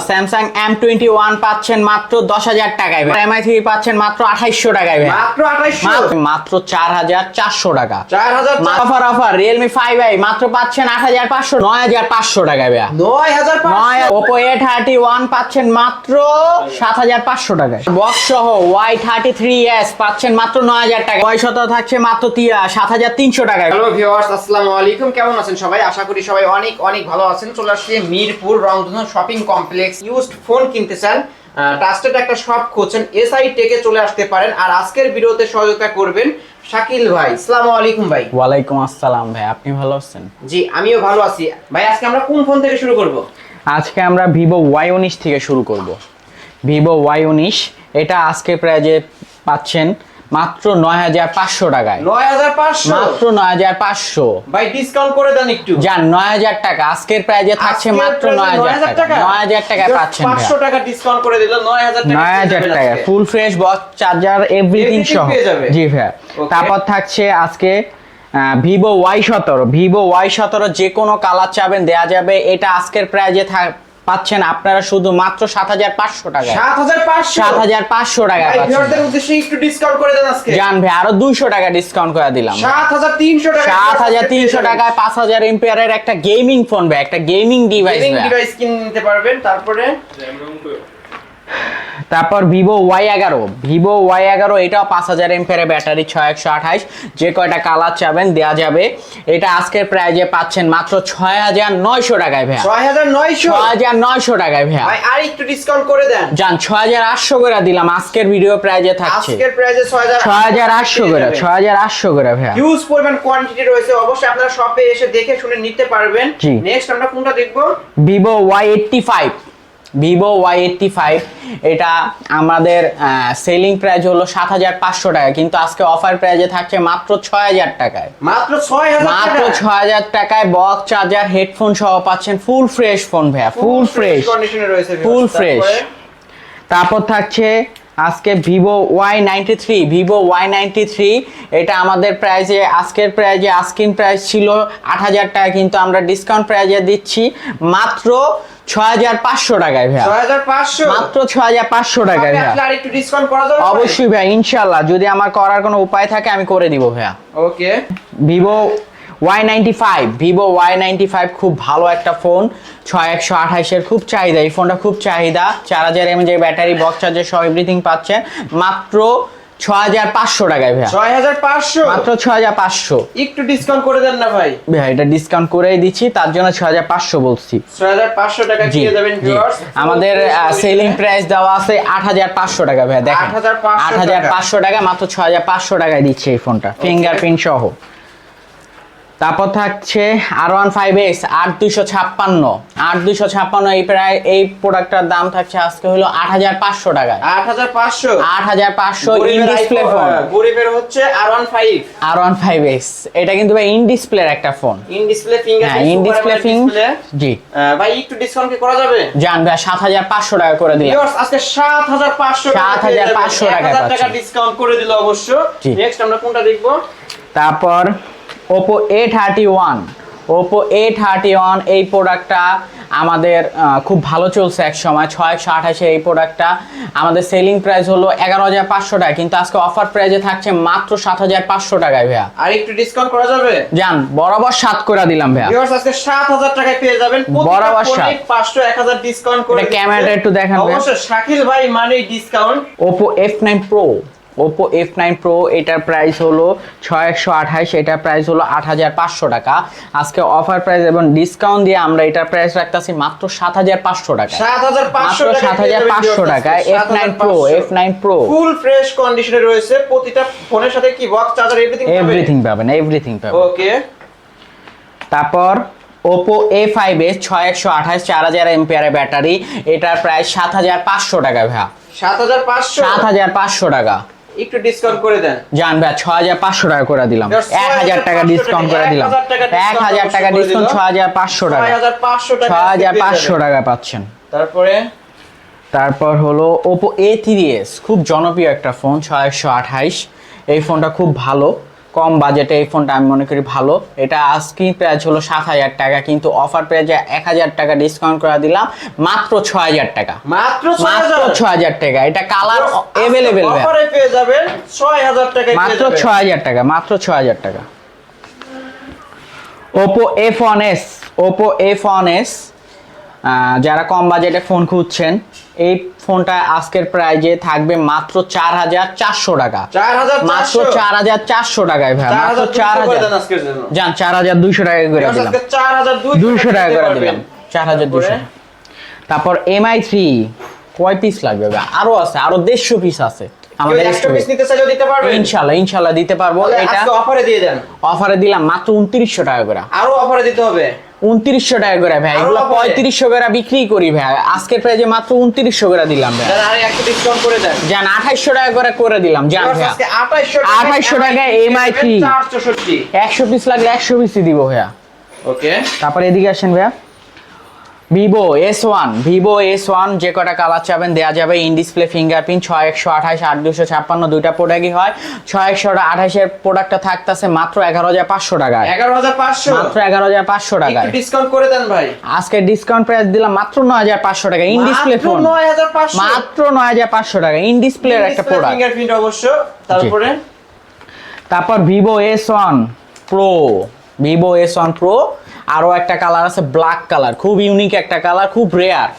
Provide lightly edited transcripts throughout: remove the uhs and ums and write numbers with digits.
Samsung M21 পাচ্ছেন মাত্র 10,000 টাকায়, MI3 পাচ্ছেন মাত্র 2800 টাকায়, মাত্র 2800, মাত্র 4,400 টাকা। 4000 অফার Realme 5i মাত্র পাচ্ছেন 8,500, 9,500 টাকায় ভাইয়া। 9500। Oppo A31 পাচ্ছেন মাত্র 7,500 টাকায়। বক্স সহ Y33s পাচ্ছেন মাত্র 9,000 টাকা। Y17 থাকছে মাত্র 7,300 টাকায়। হ্যালো ভিউয়ার্স, আসসালামু আলাইকুম। কেমন আছেন সবাই? আশা করি সবাই অনেক অনেক ভালো আছেন। চলে আসছে মিরপুর রংধনু শপিং কমপ্লেক্স। ইউজড ফোন কিনতে চান, ট্রাস্টেড একটা শপ খুঁজছেন, এসআই টেকে চলে আসতে পারেন। আর আজকের ভিডিওতে সহযোগিতা করবেন শাকিল ভাই। আসসালামু আলাইকুম ভাই। ওয়ালাইকুম আসসালাম ভাই, আপনি ভালো আছেন? জি, আমিও ভালো আছি ভাই। আজকে আমরা কোন ফোন থেকে শুরু করব? আজকে আমরা Vivo Y19 থেকে শুরু করব। Vivo Y19 এটা আজকে প্রাইজে পাচ্ছেন মাত্র 9,500 টাকায়। 9500, মাত্র 9,500 ভাই ডিসকাউন্ট করে দেন একটু। যান 9,000 টাকা আজকের প্রাইজে থাকছে মাত্র 9,000 টাকা। 9,000 টাকায় পাচ্ছেন 500 টাকা ডিসকাউন্ট করে দিল, 9,000 টাকা। 9,000 টাকা full fresh box charger everything সহ। জি ভাই। তারপর থাকছে আজকে Vivo Y17 যে কোনো কালার চাবেন দেয়া যাবে। এটা আজকের প্রাইজে পাচ্ছেন আপনারা শুধু মাত্র 7,500 টাকা। 7,500 টাকা ভাই ভিউয়ারদের উদ্দেশ্যে একটু ডিসকাউন্ট করে দেন আজকে। জান ভাই আরো 200 টাকা ডিসকাউন্ট করে দিলাম। 7,300 টাকা। 7,300 টাকায় 5,000 এমপিআর একটা গেমিং ফোন ভাই, একটা গেমিং ডিভাইস কিনতে পারবেন। তারপর Vivo Y11 এটাও 5,000 এমপিআর ব্যাটারি, 6128 যে কয়টা কালার চাবেন দেয়া যাবে। এটা আজকের প্রাইজে পাচ্ছেন মাত্র 6,900 টাকায় ভাই। 6,900 টাকায় ভাই। ভাই আর একটু ডিসকাউন্ট করে দেন। জান 6,800 করে দিলাম। আজকের ভিডিও প্রাইজে থাকছে আজকের প্রাইজে 6,800 করে। 6,800 করে ভাই। হিউজ পরিমাণ কোয়ান্টিটি রয়েছে, অবশ্যই আপনারা শপে এসে দেখে শুনে নিতে পারবেন। নেক্সট আমরা কোনটা দেখব? Vivo Y85 এটা আমাদের সেলিং প্রাইস হলো 7,500 টাকা, কিন্তু আজকে অফার প্রাইজে থাকছে মাত্র 6,000 টাকায়। মাত্র 6,000 টাকায় বক্স চার্জার হেডফোন সহ পাচ্ছেন ফুল ফ্রেশ ফোন ভাইয়া, ফুল ফ্রেশ কন্ডিশনে রয়েছে, ফুল ফ্রেশ। তারপর থাকছে আজকে Vivo Y93 এটা আমাদের প্রাইজে আজকের প্রাইজে আস্কিং প্রাইস ছিল 8,000 টাকা, কিন্তু আমরা ডিসকাউন্ট প্রাইজে দিচ্ছি মাত্র 6,500 টাকায় ভাইয়া। 6,500 মাত্র 6,500 টাকায় ভাইয়া। আর একটু ডিসকাউন্ট করা যাবে? অবশ্যই ভাই, ইনশাআল্লাহ যদি আমার করার কোনো উপায় থাকে আমি করে দিব ভাইয়া। ওকে। Vivo Y95 খুব ভালো একটা ফোন, 6128 এর খুব চাহিদা। এই ফোনটা খুব চাহিদা। 4,000 mAh ব্যাটারি, বক্স চার্জার সহ এভরিথিং পাচ্ছেন মাত্র 6,500 টাকায় ভাইয়া। 6,500 মাত্র 6,500। একটু ডিসকাউন্ট করে দেন না ভাই। ভাই এটা ডিসকাউন্ট করেই দিচ্ছি, তার জন্য 6,500 বলছি। 6,500 টাকা দিয়ে দেবেন ভিউয়ার্স। আমাদের সেলিং প্রাইস দেওয়া আছে 8,500 টাকা ভাইয়া। দেখেন 8,500 টাকা, মাত্র 6,500 টাকায় দিচ্ছে এই ফোনটা ফিঙ্গারপ্রিন্ট সহ। তারপর থাকছে R15s 8256 এই প্রোডাক্টটার দাম থাকছে আজকে হলো 8,500 টাকা। 8,500 ইন ডিসপ্লে ফোন। গরিবের হচ্ছে R15s এটা কিন্তু ভাই ইন ডিসপ্লের একটা phone. In display fingerprint. In display জি ভাই একটু ডিসকাউন্ট কি করা যাবে? জান ভাই 7,500 টাকা করে দিলাম। ভিউয়ার্স আজকে 7,500 টাকা ডিসকাউন্ট করে দিল অবশ্য। নেক্সট আমরা কোনটা দেখব? তারপর Oppo A31 এই প্রোডাক্টটা আমাদের খুব ভালো চলছে এক সময়। 6128 এই প্রোডাক্টটা আমাদের সেলিং প্রাইস হলো 11,500 টাকা, কিন্তু আজকে অফার প্রাইসে থাকছে মাত্র 7,500 টাকায় ভাইয়া। আর একটু ডিসকাউন্ট করা যাবে? জান বরাবর 7 করে দিলাম ভাইয়া। ভিউয়ার্স আজকে 7,000 টাকায় পেয়ে যাবেন বরাবর 500 1000 ডিসকাউন্ট করে। এটা ক্যামেরাটা একটু দেখান ভাই। অবশ্যই শাকিল ভাই মানে ডিসকাউন্ট। Oppo F9 Pro এটার প্রাইস হলো 6,128, এটার প্রাইস হলো 8,500 টাকা। আজকে অফার প্রাইস এবং ডিসকাউন্ট দিয়ে আমরা এটার প্রাইস রাখতেছি মাত্র 7,500 টাকা। 7,500 টাকায় F9 Pro ফুল ফ্রেশ কন্ডিশনে রয়েছে। প্রতিটা ফোনের সাথে কি বক্স চার্জার এভরিথিং পাবেন। ওকে। তারপর Oppo A5s 6,128 4,000 এমপিআর ব্যাটারি, এটার প্রাইস 7,500 টাকা ভাইয়া। 7,500 টাকা। একটু ডিসকাউন্ট করে দেন। জান ভাই 6,500 টাকা করে দিলাম। 1,000 টাকা ডিসকাউন্ট করে দিলাম। 1,000 টাকা ডিসকাউন্ট 6,500 টাকা। 6,500 টাকা পাচ্ছেন। তারপর হলো Oppo A3s খুব জনপ্রিয় একটা ফোন, 6,128 এই ফোনটা খুব ভালো, কম বাজেটে এই ফোনটা আমি মনে করি ভালো। এটা আস্কিং প্রাইস হলো 7,000 টাকা, কিন্তু অফার প্রাইসে 1,000 টাকা ডিসকাউন্ট করে দিলাম মাত্র 6,000 টাকা। মাত্র 6,000 টাকা। এটা কালার अवेलेबल অফারে পেয়ে যাবেন 6,000 টাকায়, মাত্র 6,000 টাকা, মাত্র 6,000 টাকা। Oppo F1s, Oppo F1s যারা কম বাজেটে ফোন খুঁজছেন, এই ফোনটা আজকের প্রাইজে থাকবে মাত্র 4,400 টাকা। 4,400 মাত্র 4,400 টাকায় ভাই, মাত্র 4,000 আজকের জন্য। জান 4,200 টাকা করে দিলাম, আজকে 4,200 টাকা করে দিলাম, 4,200। তারপর MI3 কয় পিস লাগবে ভাই? আরো আছে, আরো 150 পিস আছে আমাদের। 100 পিস নিতে চাইলেও দিতে পারবেন ইনশাআল্লাহ দিতে পারবো। এটা আজকে অফারে দিয়ে দেন। অফারে দিলাম মাত্র 2900 টাকা করে। আরো অফারে দিতে হবে 2900 টাকা করে ভাই। এগুলো 3500 করে বিক্রি করি ভাই, আজকের প্রাইজে মাত্র 2900 করে দিলাম ভাই। জান আরে একটু ডিসকাউন্ট করে দেন। জান 2800 টাকা করে দিলাম জান ভাই। আজকে 2800 টাকায় MI3 464 100 পিস লাগলে 100 পিসই দিব ভাইয়া। ওকে, তারপরে এদিকে আসেন ভাইয়া, Vivo S1 যে কটা কালার চাবেন দেয়া যাবে। ইন ডিসপ্লে ফিঙ্গারপ্রিন্ট 6128 8256 দুইটা প্রোডাক্টই হয়। 6128 এর প্রোডাক্টটা থাকতেছে মাত্র 11,500 টাকায়। 11,500 মাত্র 11,500 টাকায়। একটু ডিসকাউন্ট করে দেন ভাই। আজকে ডিসকাউন্ট প্রাইস দিলাম মাত্র 9,500 টাকা। ইন ডিসপ্লে ফোন 9,500, মাত্র 9,500 টাকা। ইন ডিসপ্লের একটা প্রোডাক্ট। ফিঙ্গারপ্রিন্ট অবশ্য। তারপর Vivo S1 Pro আরো একটা কালার আছে ব্ল্যাক কালার, খুব ইউনিক একটা কালার, খুব রেয়ার।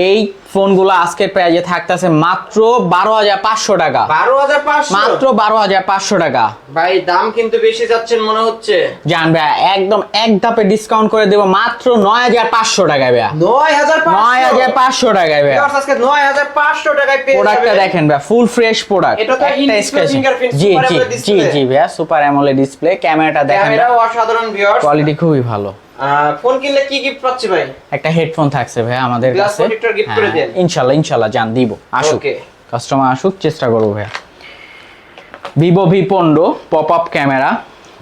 এই ফোনগুলো আজকের প্রাইজে থাকতেছে মাত্র 12,500 টাকা। 12,500 মাত্র 12,500 টাকা। ভাই দাম কিন্তু বেশি যাচ্ছেন মনে হচ্ছে। জান ভাই একদম এক ধাপে ডিসকাউন্ট করে দেব মাত্র 9,500 টাকায় ভাই। 9,500 টাকায় ভাই। আজকে 9,500 টাকায় পেয়ে যাবেন। প্রোডাক্টটা দেখেন ভাই, ফুল ফ্রেশ প্রোডাক্ট। এটা তো ফিঙ্গারপ্রিন্ট জি ভাই, সুপার অ্যামোলেড ডিসপ্লে। ক্যামেরাটা দেখেন, ক্যামেরাও অসাধারণ ভিউয়ার্স, কোয়ালিটি খুবই ভালো। ফোন কিনলে কি গিফট পাচ্ছি ভাই? একটা হেডফোন থাকছে ভাই আমাদের গ্লাস কাছে। প্রোটেক্টর গিফট করে দেন। ইনশাআল্লাহ জান দিব, আসুক ওকে, কাস্টমার আসুক, চেষ্টা করব ভাই। Vivo V15 popup camera,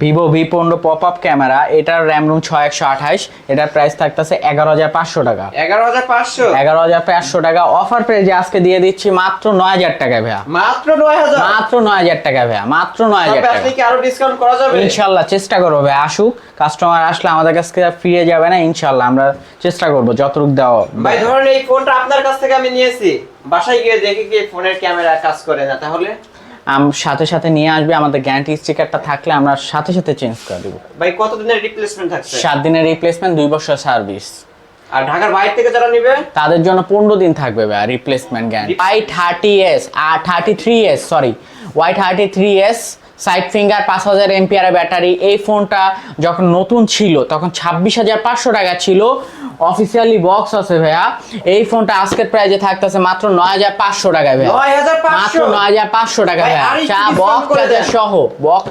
Vivo V15 popup camera, এটার RAM ROM 6128, এটার প্রাইস থাকতেছে 11,500 টাকা। 11,500 টাকা। অফার প্রাইসে আজকে দিয়ে দিচ্ছি মাত্র 9,000 টাকায় ভাইয়া। মাত্র 9,000, মাত্র 9,000 টাকা ভাইয়া, মাত্র 9,000 টাকা। আপনি কি আরো ডিসকাউন্ট করা যাবে? ইনশাআল্লাহ চেষ্টা করব ভাই, আসুক কাস্টমার, আসলে আমাদের কাছে ফিরে যাবে না। ইনশাআল্লাহ আমরা চেষ্টা করব যতটুকু দেওয়া। ভাই ধরেন এই ফোনটা আপনার কাছ থেকে আমি নিয়েছি, বাসায় গিয়ে দেখি কি ফোনের ক্যামেরা কাজ করে না, তাহলে সাথে সাথে নিয়ে আসবে। আমাদের গ্যারান্টি স্টিকারটা থাকলে আমরা সাথে সাথে চেঞ্জ করে দেব ভাই। কত দিনের রিপ্লেসমেন্ট থাকছে? 7 দিনের রিপ্লেসমেন্ট, 2 বছর সার্ভিস। আর ঢাকার বাইরে থেকে যারা নেবে তাদের জন্য 15 দিন থাকবে ভাই রিপ্লেসমেন্ট গ্যারান্টি। Y30s আর 33s, sorry Y33s side finger, 5000 MPR battery. এই ফোনটা যখন নতুন ছিল তখন 26,500 টাকা ছিল। অফিসিয়ালি বক্স আছে ভাইয়া। এই ফোনটা আজকের প্রাইজে থাকতেছে মাত্র 9,500 টাকায় ভাইয়া। 9,500, মাত্র 9,500 টাকা ভাইয়া। চা বক্স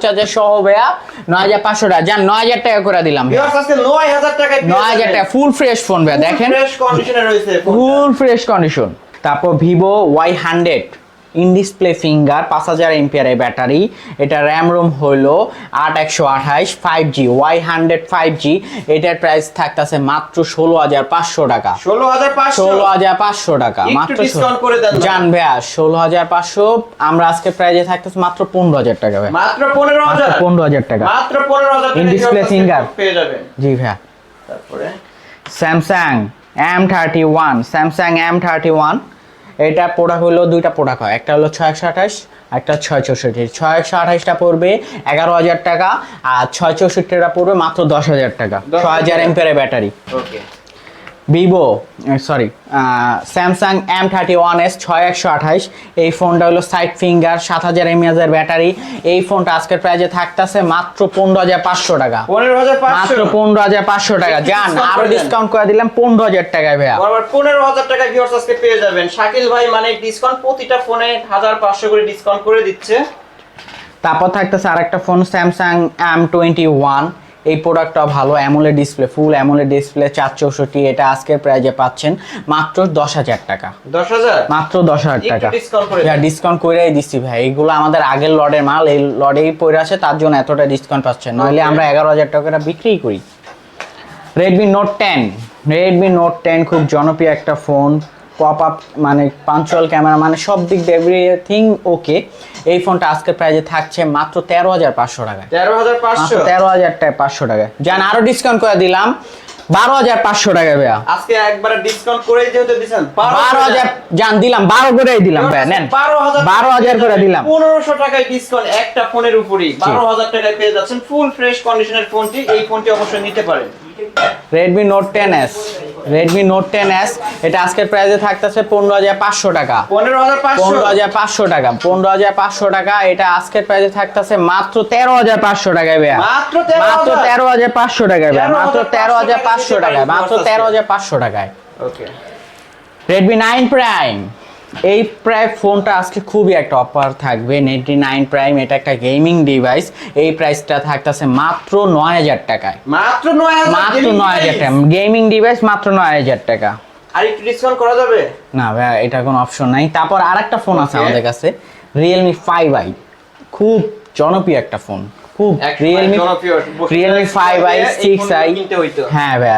চার্জার সহ ভাইয়া 9,500 টাকা। জান 9,000 টাকা করে দিলাম ভাইয়া। আজকে 9,000 টাকায় 9,000 টাকা ফুল ফ্রেশ ফোন ভাইয়া, দেখেন ফ্রেশ কন্ডিশনে রয়েছে ফুল ফ্রেশ কন্ডিশন। তারপর Vivo Y100 in display finger, 5000 MPR battery. এটা RAM ROM হলো 8128, 5G Y100 5G। এটার প্রাইস থাকতেছে মাত্র 16,500 টাকা। 16,500 টাকা মাত্র। ডিসকাউন্ট করে দেন জান ভাইয়া 16,500। আমরা আজকে প্রাইজে থাকতেছে মাত্র 15,000 টাকা ভাই। মাত্র 15,000, 15,000 টাকা মাত্র 15,000 ইন ডিসপ্লে ফিঙ্গার পেয়ে যাবেন। জি ভাইয়া। তারপরে Samsung M31, এটা প্রোডাক্ট হলো দুইটা প্রোডাক্ট হয়, একটা হলো 6128, একটা 664। 628টা পড়বে 11,000 টাকা, আর 664টা পড়বে মাত্র 10,000 টাকা। 6000 এমপিআর ব্যাটারি। ওকে, স্যামসাং M31s 6128, এই ফোনটা হলো সাইড ফিঙ্গার, 7000 এমএএইচ ব্যাটারি। এই ফোনটা আজকের প্রাইজে থাকতেছে মাত্র 15,500 টাকা। 15,500, মাত্র 15,500 টাকা। জান আরো ডিসকাউন্ট করে দিলাম 15,000 টাকায় ভাইয়া। বরাবর 15,000 টাকা ভিউয়ার্স আজকে পেয়ে যাবেন। শাকিল ভাই মানে ডিসকাউন্ট প্রতিটা ফোনে 1,500 করে ডিসকাউন্ট করে দিচ্ছে। তারপর থাকতেছে আরেকটা ফোন স্যামসাং M21, এই প্রোডাক্টটা ভালো, অ্যামোলেড ডিসপ্লে, ফুল অ্যামোলেড ডিসপ্লে, 464। এটা আজকের প্রাইজে পাচ্ছেন মাত্র 10,000 টাকা। 10,000, মাত্র 10,000 টাকা। ডিসকাউন্ট করে ডিসকাউন্ট করেই দিচ্ছি ভাই। এইগুলো আমাদের আগের লটের মাল, এই লটেই পড়ে আছে, তার জন্য এতটা ডিসকাউন্ট পাচ্ছেন, নইলে আমরা 11,000 টাকা বিক্রি করি। Redmi Note 10 খুব জনপ্রিয় একটা ফোন, পপ আপ মানে পাঞ্চুয়াল ক্যামেরা মানে সব দিক দিয়ে এভরিথিং ওকে। এই ফোনটা আজকে প্রাইজে থাকছে মাত্র 13,500 টাকায়। 13,500 13,500 টাকায়। জান আরো ডিসকাউন্ট করে দিলাম 12,500 টাকায় ভাইয়া। আজকে একবারে ডিসকাউন্ট করেই যেহেতু দিবেন 12,000 জান দিলাম 12 করেই দিলাম ভাইয়া নেন 12,000 করে দিলাম। 1500 টাকায় ডিসকাউন্ট একটা ফোনের উপরই 12,000 টাকায় পেয়ে যাচ্ছেন ফুল ফ্রেশ কন্ডিশনের ফোনটি। এই ফোনটি অবশ্যই নিতে পারেন। Redmi Note 10s, Redmi Note 10s এটা আজকের প্রাইসে থাকতেছে 15,500 টাকা। 15,500 টাকা, 15,500 টাকা। এটা আজকের প্রাইসে থাকতেছে মাত্র 13,500 টাকায় ভাইয়া। মাত্র 13,500 টাকায় ভাইয়া। মাত্র 13,500 টাকায়, মাত্র 13,500 টাকায়। ওকে। Redmi 9 Prime এই প্রায় ফোনটা আজকে খুবই একটা অফার থাকবে। Redmi 9 Prime এটা একটা গেমিং ডিভাইস। এই প্রাইসটা থাকতেছে মাত্র 9,000 টাকায়। মাত্র 9,000, মাত্র 9,000 টাকা গেমিং ডিভাইস, মাত্র 9,000 টাকা। আর একটু ডিসকাউন্ট করা যাবে? না ভাই এটা কোনো অপশন নাই। তারপর আরেকটা ফোন আছে আমাদের কাছে Realme 5i, খুব জনপ্রিয় একটা ফোন, খুব Realme 5i 6i। হ্যাঁ ভাই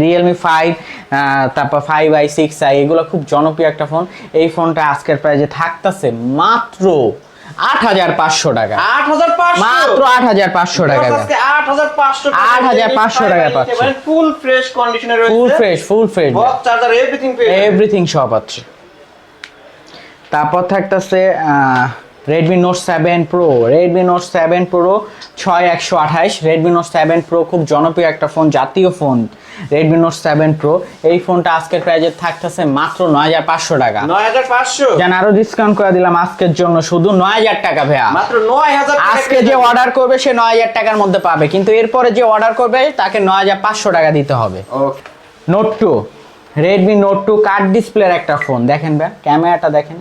Realme 5 তারপর 5i 6i এগুলো খুব জনপ্রিয় একটা ফোন। এই ফোনটা আজকের প্রাইসে থাকতেছে মাত্র 8,500 টাকা। 8,500 মাত্র 8,500 টাকা। আজকে 8,500 টাকা 8,500 টাকা পাচ্ছেন। ফুল ফ্রেশ কন্ডিশনে রয়েছে। Full fresh box charger everything সব আছে। তারপর থাকতেছে Redmi Note 7 Pro, Redmi Note 7 Pro 6128। Redmi Note 7 Pro খুব জনপ্রিয় একটা ফোন, জাতীয় ফোন Redmi Note 7 Pro। এই ফোনটা আজকের প্রাইসে থাকতেছে মাত্র 9,500 টাকা। 9,500 জান আরো ডিসকাউন্ট করে দিলাম আজকের জন্য শুধু 9,000 টাকা ভাইয়া। মাত্র 9,000 টাকা। আজকে যে অর্ডার করবে সে 9,000 টাকার মধ্যে পাবে, কিন্তু এরপরে যে অর্ডার করবে তাকে 9,500 টাকা দিতে হবে। ওকে। Note 2, Redmi Note 2 কার্ড ডিসপ্লের একটা ফোন। দেখেন ভাই ক্যামেরাটা দেখেন,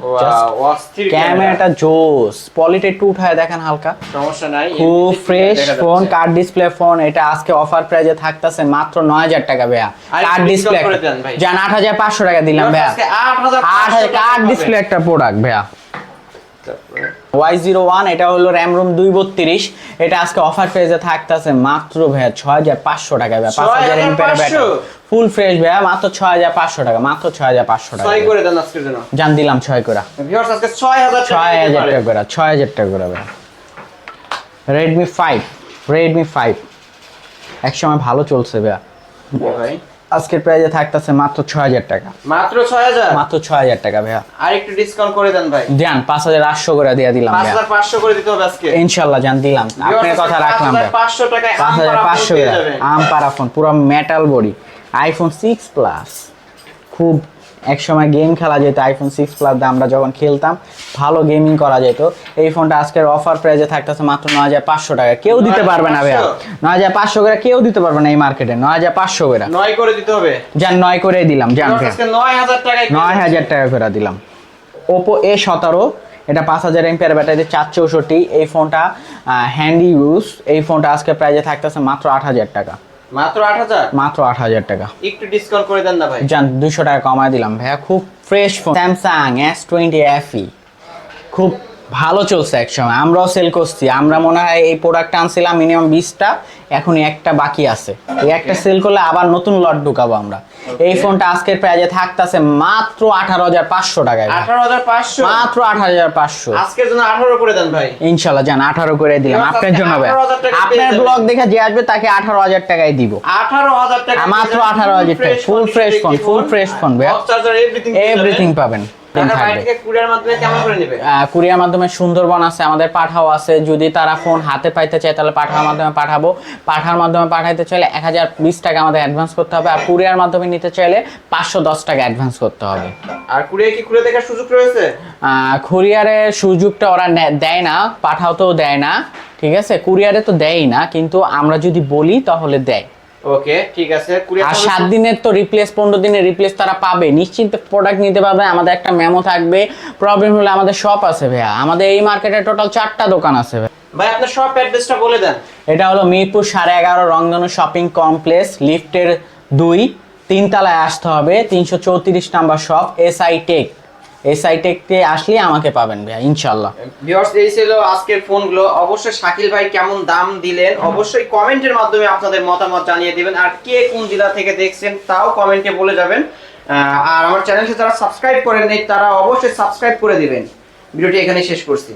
ক্যামেরাটা জোস। পলিটা একটু উঠায় দেখেন হালকা, সমস্যা নাই। খুব fresh phone, card display phone. এটা আজকে অফার প্রাইসে থাকতেছে মাত্র 9,000 টাকা ভাইয়া। কার্ড ডিসপ্লে জান 8,500 টাকা দিলাম ভাইয়া। 8,000 কার্ড ডিসপ্লে একটা প্রোডাক্ট ভাইয়া। Y01 এটা হলো RAM ROM 232। এটা আজকে অফার প্রাইসে থাকতেছে মাত্র ভাইয়া 6,500 টাকা ভাইয়া। 5,000 mAh ব্যাটারি, ফুল ফ্রেশ ভাইয়া, মাত্র 6,500 টাকা। মাত্র 6,500 টাকা। 6 করে দেন আজকের জন্য। জান দিলাম 6 করে। ভিউয়ার্স আজকে 6,000 টাকা করে, 6,000 টাকা করে ভাইয়া। Redmi 5, Redmi 5 একসময় ভালো চলছে ভাইয়া। ভাই আজকের প্রাইসে থাকতেছে মাত্র 6,000 টাকা। মাত্র 6,000? মাত্র 6,000 টাকা ভাইয়া। আর একটু ডিসকাউন্ট করে দেন ভাই। জান 5,800 করে দিয়ে দিলাম ভাইয়া। 5,500 করে দিতে হবে আজকে ইনশাআল্লাহ জান দিলাম। আপনার কথা রাখলাম ভাই। 5,500 টাকায় 5,500 আমপারা ফোন, পুরো মেটাল বডি। iPhone 6 Plus খুব একসময় গেম খেলা যেত। iPhone 6 Plus দিয়ে আমরা যখন খেলতাম ভালো গেমিং করা যেত। এই ফোনটা আজকের অফার প্রাইসে থাকতেছে মাত্র 9,500 টাকা। কেউ দিতে পারবে না ভাইয়া। 9,500 করে কেউ দিতে পারবে না এই মার্কেটে। 9,500 করে 9 করে দিতে হবে। জান 9 করে দিলাম জান ভাই। আজকে 9,000 টাকায় 9,000 টাকা করে দিলাম। Oppo A17 এটা 5,000 mAh ব্যাটারি 464। এই ফোনটা হ্যান্ডি ইউজ। এই ফোনটা আজকে প্রাইসে থাকতেছে মাত্র 8,000 টাকা। মাত্র 8,000? মাত্র 8,000 টাকা। একটু ডিসকাউন্ট করে দেন না ভাই। জান 200 টাকা কমায় দিলাম ভাইয়া। খুব fresh phone Samsung S20 FE খুব ভালো চলছে একসময়, আমরাও সেল করছি। আমরা মনে হয় এই প্রোডাক্টটা আনছিলাম মিনিমাম 20টা, এখনই একটা বাকি আছে। এই একটা সেল করলে আবার নতুন লট ঢুকাবো আমরা। এই ফোনটা আজকের প্রাইসে থাকতেছে মাত্র 18,500 টাকায়। 18,500? মাত্র 18,500। আজকের জন্য 18 করে দেন ভাই। ইনশাআল্লাহ জান 18 করে দিলাম আপনার জন্য ভাই। আপনার ব্লগ দেখে যে আসবে তাকে 18,000 টাকায় দিব। 18,000 টাকা মাত্র 18,000 টাকা। Full fresh phone, full fresh phone ভাই। বক্স চার্জার এভরিথিং পাবেন। কুরিয়ার মাধ্যমে কেমন করে নেবে? কুরিয়ার মাধ্যমে সুন্দরবন আছে, আমাদের পাঠাও আছে। যদি তারা ফোন হাতে পাইতে চায় তাহলে পাঠার মাধ্যমে পাঠাবো। পাঠার মাধ্যমে পাঠাইতে চাইলে 1,020 টাকা আমাদের অ্যাডভান্স করতে হবে। আর কুরিয়ার মাধ্যমে নিতে চাইলে 510 টাকা অ্যাডভান্স করতে হবে। আর কুরিয়ার দেখার সুযোগ রয়েছে? কুরিয়ারের সুযোগটা ওরা দেয় না, পাঠাও তো দেয় না, ঠিক আছে। কুরিয়ারে তো দেয়ই না, কিন্তু আমরা যদি বলি তাহলে দেয়। ওকে ঠিক আছে। আর 7 দিনের তো রিপ্লেস, 15 দিনের রিপ্লেস তারা পাবে। নিশ্চিন্তে প্রোডাক্ট নিতে পারবে। আমাদের একটা মেমো থাকবে। প্রবলেম হলে আমাদের শপ আছে ভাইয়া। আমাদের এই মার্কেটে টোটাল 4টা দোকান আছে ভাই। আপনার শপ অ্যাড্রেসটা বলে দেন। এটা হলো মিরপুর 11.5 রংধনু শপিং কমপ্লেক্স, লিফটের 2, 3 তলায় আসতে হবে। 334 number shop, SI tech. SI টেকতে আসলে আমাকে পাবেন ভাইয়া ইনশাআল্লাহ। ভিউয়ার্স এই ছিল আজকের ফোনগুলো। অবশ্যই শাকিল ভাই কেমন দাম দিলেন অবশ্যই কমেন্টের মাধ্যমে আপনাদের মতামত জানিয়ে দিবেন। আর কে কোন জেলা থেকে দেখছেন তাও কমেন্টে বলে যাবেন। আর আমার চ্যানেলকে যারা সাবস্ক্রাইব করেন নাই তারা অবশ্যই সাবস্ক্রাইব করে দিবেন। ভিডিওটি এখানে শেষ করছি।